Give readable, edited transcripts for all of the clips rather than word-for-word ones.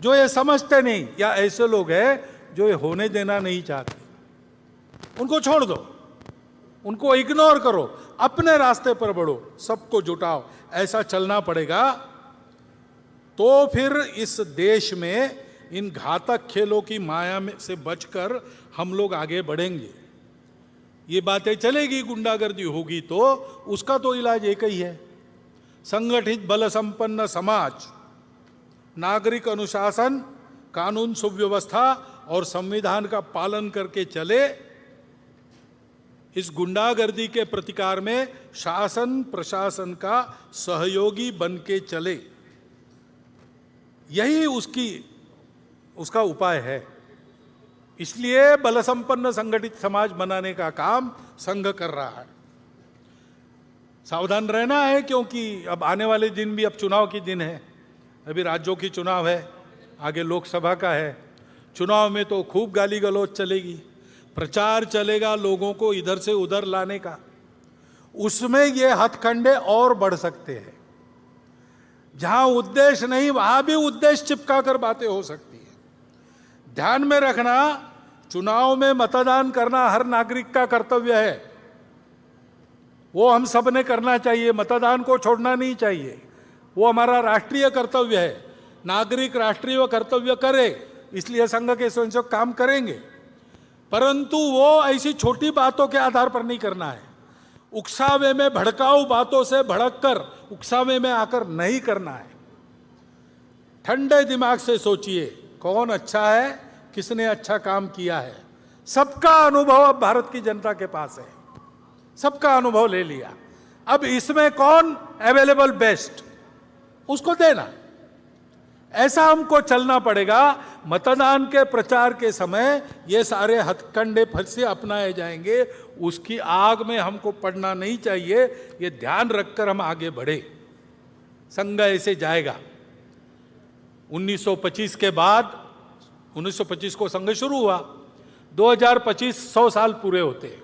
जो ये समझते नहीं, या ऐसे लोग हैं जो ये होने देना नहीं चाहते, उनको छोड़ दो, उनको इग्नोर करो, अपने रास्ते पर बढ़ो, सबको जुटाओ। ऐसा चलना पड़ेगा तो फिर इस देश में इन घातक खेलों की माया में से बचकर हम लोग आगे बढ़ेंगे। ये बातें चलेगी, गुंडागर्दी होगी तो उसका तो इलाज एक ही है, संगठित बल संपन्न समाज, नागरिक अनुशासन, कानून सुव्यवस्था और संविधान का पालन करके चले। इस गुंडागर्दी के प्रतिकार में शासन प्रशासन का सहयोगी बन के चले, यही उसका उपाय है। इसलिए बल संपन्न संगठित समाज बनाने का काम संघ कर रहा है। सावधान रहना है, क्योंकि अब आने वाले दिन भी अब चुनाव के दिन है। अभी राज्यों की चुनाव है, आगे लोकसभा का है। चुनाव में तो खूब गाली गलौज चलेगी, प्रचार चलेगा लोगों को इधर से उधर लाने का। उसमें ये हथकंडे और बढ़ सकते हैं। जहां उद्देश्य नहीं वहां भी उद्देश्य चिपका कर बातें हो सकती है। ध्यान में रखना, चुनाव में मतदान करना हर नागरिक का कर्तव्य है, वो हम सब ने करना चाहिए, मतदान को छोड़ना नहीं चाहिए, वो हमारा राष्ट्रीय कर्तव्य है। नागरिक राष्ट्रीय कर्तव्य करे, इसलिए संघ के स्वयंसेवक काम करेंगे, परंतु वो ऐसी छोटी बातों के आधार पर नहीं करना है। उकसावे में भड़काऊ बातों से भड़ककर उकसावे में आकर नहीं करना है। ठंडे दिमाग से सोचिए कौन अच्छा है, किसने अच्छा काम किया है। सबका अनुभव अब भारत की जनता के पास है, सबका अनुभव ले लिया। अब इसमें कौन अवेलेबल बेस्ट, उसको देना। ऐसा हमको चलना पड़ेगा। मतदान के प्रचार के समय ये सारे हथकंडे फिर से अपनाए जाएंगे, उसकी आग में हमको पड़ना नहीं चाहिए। ये ध्यान रखकर हम आगे बढ़े। संघ ऐसे जाएगा। 1925 के बाद, 1925 को संघ शुरू हुआ, 2025 100 साल पूरे होते हैं।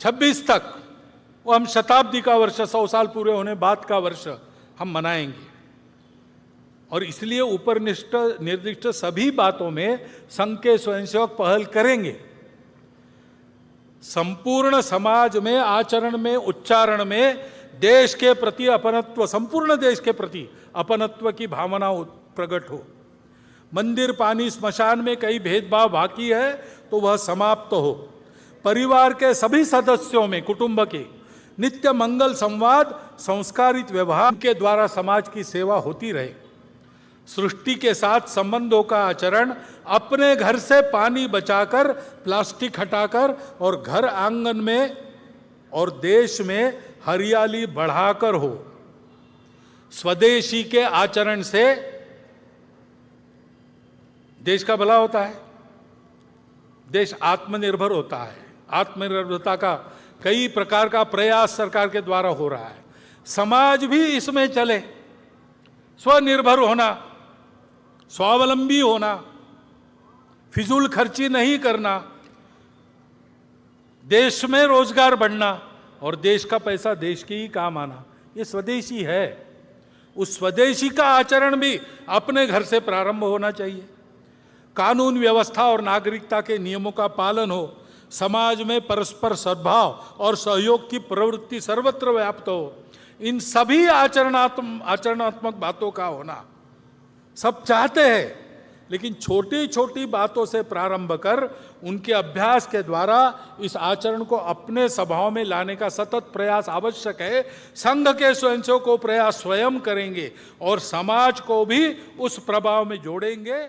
26 तक वो हम शताब्दी का वर्ष, 100 साल पूरे होने बाद का वर्ष हम मनाएंगे। और इसलिए ऊपर निर्दिष्ट सभी बातों में संघ के स्वयंसेवक पहल करेंगे। संपूर्ण समाज में, आचरण में, उच्चारण में देश के प्रति अपनत्व, संपूर्ण देश के प्रति अपनत्व की भावना प्रकट हो। मंदिर, पानी, स्मशान में कई भेदभाव बाकी है तो वह समाप्त हो। परिवार के सभी सदस्यों में, कुटुंब के नित्य मंगल संवाद, संस्कारित व्यवहार के द्वारा समाज की सेवा होती रहे। सृष्टि के साथ संबंधों का आचरण अपने घर से पानी बचाकर, प्लास्टिक हटाकर और घर आंगन में और देश में हरियाली बढ़ाकर हो। स्वदेशी के आचरण से देश का भला होता है, देश आत्मनिर्भर होता है। आत्मनिर्भरता का कई प्रकार का प्रयास सरकार के द्वारा हो रहा है। समाज भी इसमें चले, स्वनिर्भर होना, स्वावलंबी होना, फिजूल खर्ची नहीं करना, देश में रोजगार बढ़ना और देश का पैसा देश के ही काम आना, ये स्वदेशी है। उस स्वदेशी का आचरण भी अपने घर से प्रारंभ होना चाहिए। कानून व्यवस्था और नागरिकता के नियमों का पालन हो। समाज में परस्पर सद्भाव और सहयोग की प्रवृत्ति सर्वत्र व्याप्त हो। इन सभी आचरणात्मक बातों का होना सब चाहते हैं, लेकिन छोटी छोटी बातों से प्रारंभ कर उनके अभ्यास के द्वारा इस आचरण को अपने स्वभाव में लाने का सतत प्रयास आवश्यक है। संघ के स्वयंसेवक को प्रयास स्वयं करेंगे और समाज को भी उस प्रभाव में जोड़ेंगे।